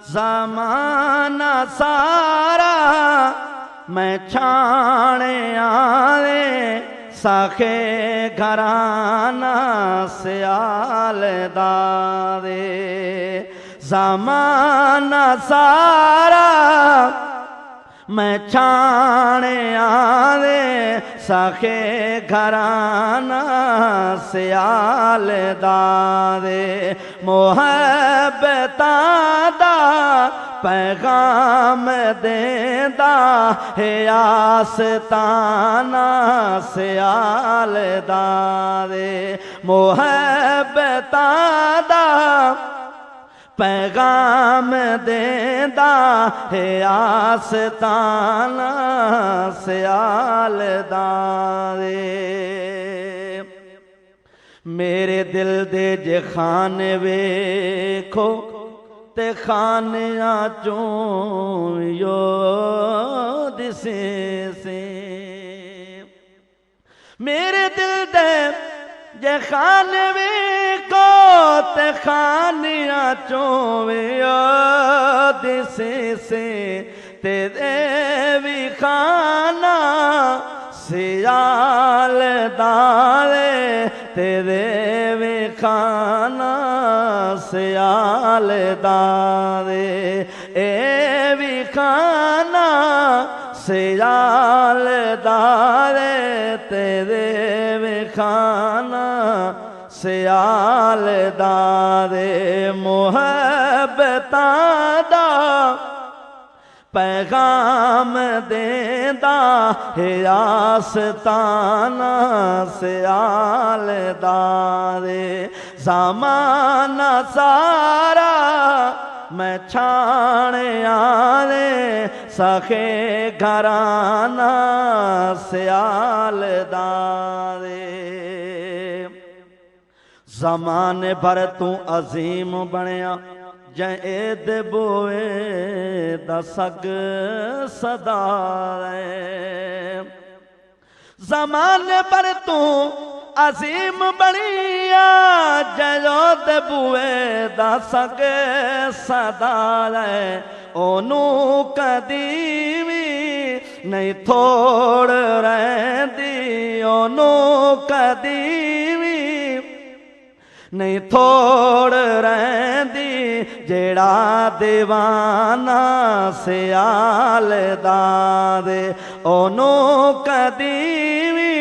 ज़माना सारा मैं छाने आवे साखे घराना सियाल दावे। ज़माना सारा मैं छाने आवे साखे घराना सियाल दावे। मुहब्बतां दा पैगाम देंदा है आस्ताना सियाल दावे। मुहब्बतां दा पैगाम देंदा है आस्ताना सियाल दावे। मेरे दिल दे जे खाने वेखो ते खानिया चों यो दिसे से। मेरे दिल दे जे खाने वेखो ते खानिया चों यो दिसे से। तेरे भी खाना सियाल दावे। तेरे भी खाना सियाल दावे। ए भी खाना सियाल दावे। तेरे भी खाना सियाल दावे। मुहब्बतां दा पैगाम देंदा है आस्ताना सियाल दावे। ज़माना सारा मैं छाने आवे सखे घराना सियाल दावे। ज़माने भर तू अजीम बनया जैद बोए दसग सदा है। ज़माने पर तू अजीम बनिया जयोद बुए दसग सदा है। ओनू कदी भी नहीं थोड़ रहती। ओनू कदी भी नहीं थोड़ रहती। जेड़ा दीवाना सियाल दावे ओनू कदी भी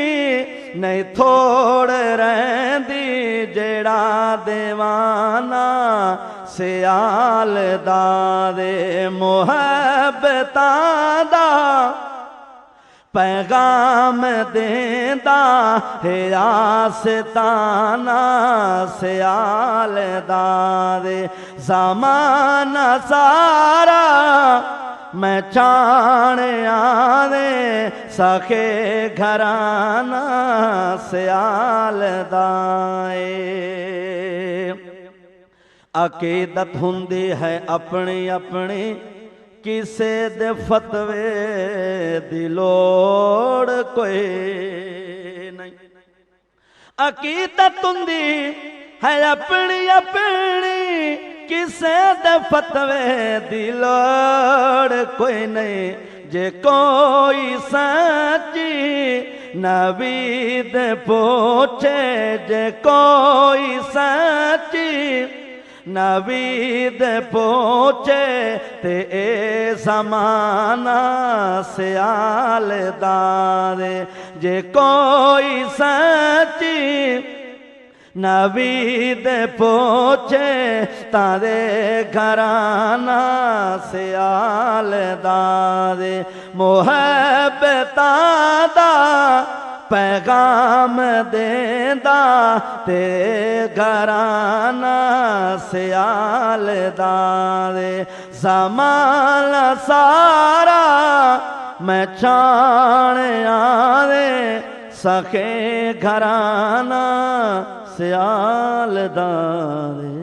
नहीं थोड़ रहती। जेड़ा दीवाना सियाल दावे। मुहब्बतां दा पैगाम देंदा है आस्ताना सियाल दावे। ज़माना सारा मैं छाने आवे सखे घराना सियाल दाए। अकीदत हुंदी है अपनी अपनी किसे दे फतवे दी लोड़ कोई नहीं। अकीदत हुंदी है अपनी अपनी किसे दे फतवे दी लोड़ कोई नहीं। जे कोई सच्ची नबी दे पूछे। जे कोई सच्ची नबी दे पूछे ते ए ज़माना सियाल दावे। जे कोई सच्ची नबी दे पूछे तारे घराना सियाल दावे। मुहब्बतां दा पैगाम देंदा ते घराना सियाल दावे। ज़माना सारा मैं छाने आवे सखे घराना सियाल दावे।